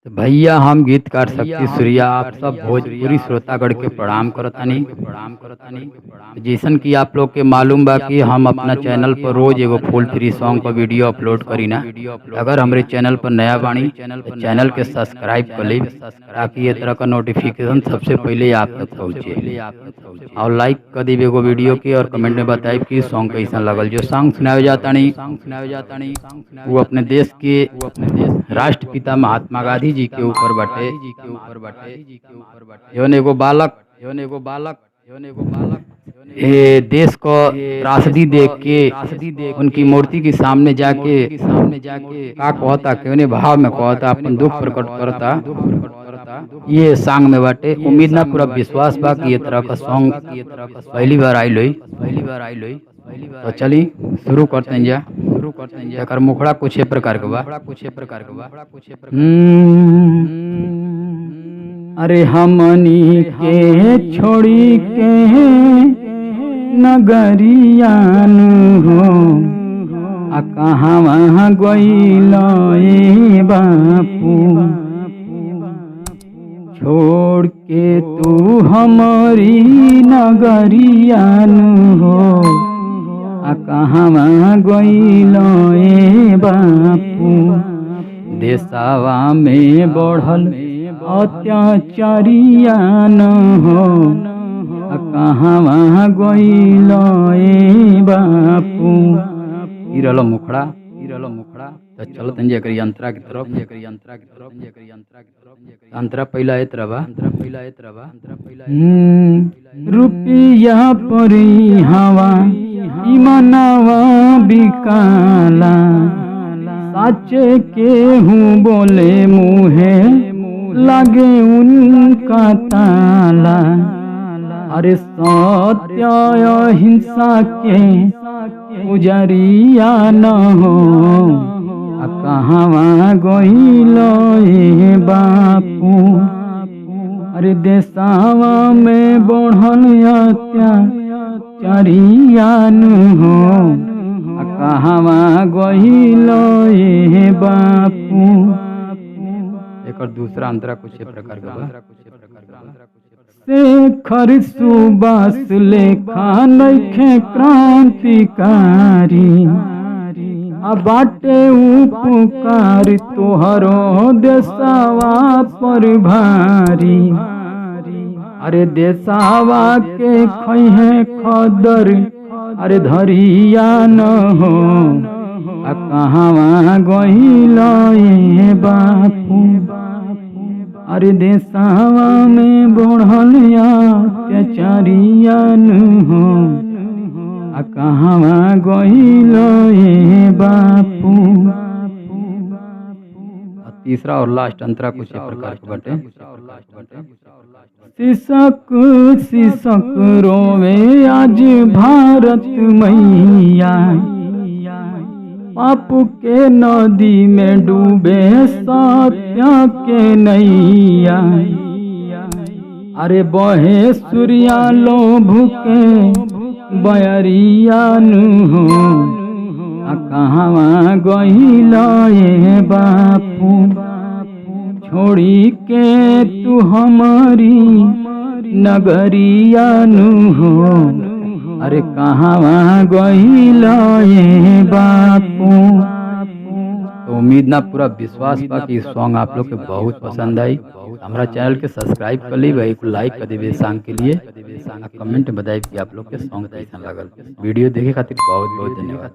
तो भैया हम गीतकार शक्ति सूर्या आप सब भोजपुरी श्रोतागण के प्रणाम करतानी। जैसन कि आप लोग के मालूम बा कि हम अपना चैनल पर रोज एगो फुल फ्री सॉन्ग पर वीडियो अपलोड करीना। अगर हमारे चैनल पर नया बानी तो चैनल के सब्सक्राइब कर ली ताकि ये तरह का नोटिफिकेशन सबसे पहले आप तक पहुँचे। और लाइक कर दी एगो वीडियो की और कमेंट में बताए कि सॉन्ग कैसा लगल। जो सॉन्ग सुनावे जाता नहीं वो अपने देश के राष्ट्रपिता महात्मा गांधी जी के ऊपर बाटे। जौन एगो बालक ये देश को त्रासदी देख के उनकी मूर्ति के सामने जाके का कहता के उन्हें भाव में कहता अपन दुख प्रकट करता। ये सॉन्ग में बाटे। उम्मीद ना पूरा विश्वास बा कि ये तरह का सॉन्ग पहली बार आइल हुई। तो चली शुरू करते हैं जा। एकर मुखड़ा कुछ ए प्रकार के बा। अरे हमनी के छोड़ी के नगरियान हो आ कहाँ वहाँ गइल ए बापू, छोड़ के तू हमारी नगरियान हो आ कहाँ वहाँ गइल ए बापू। देशवा में बढ़ल अत्याचारिया न हो आ कहाँ वहाँ गइल ए बापू। ई रहलो मुखड़ा। तो चलो तंजे करी अंतरा की तरफ। अंतरा पहला ए तरह बा। रुपया परी हवा ईमानवा बिकाला, साचे के हूँ बोले मुहे लागे उनका ताला। अरे सत्य अहिंसा के पुजरिया न हो आ कहाँ गइल ए बापू। अरे देशवा में बढ़ल अत्याचारिया न हो आ कहाँ गइल ए बापू। एक दूसरा अंतरा कुछ प्रकार का शेखर सुबास लेखा नइखे क्रांतिकारी, आ बाटे उपकार तोहरो देशवा पर भारी। अरे देशवा के खइहे खदर अरे धरिया न हो आ कहाँ गइल ए बापू। अरे देशवा में बढ़ल अत्याचारिया न हो आ कहाँ गइल ए बापू। तीसरा और लास्ट अंतरा कुछ प्रकार के बाटे। शीशक रोवे आज भारत मैया, पाप के नदी में डूबे सत्य के नैया। अरे बहे सूर्या लोभ के बयरिया न हो आ कहाँ गइल ए बापू। छोड़ी के तू हमारी नगरिया न हो अरे कहाँ गइल ए बापू। तो उम्मीद ना पूरा विश्वास बा कि सॉन्ग आप लोग के बहुत पसंद आई। हमारा चैनल के सब्सक्राइब कर ली, भाई को लाइक कर देवे सॉन्ग के लिए, कमेंट बताइए कि आप लोग के सॉन्ग कैसा लगल। वीडियो देखे खातिर बहुत बहुत धन्यवाद।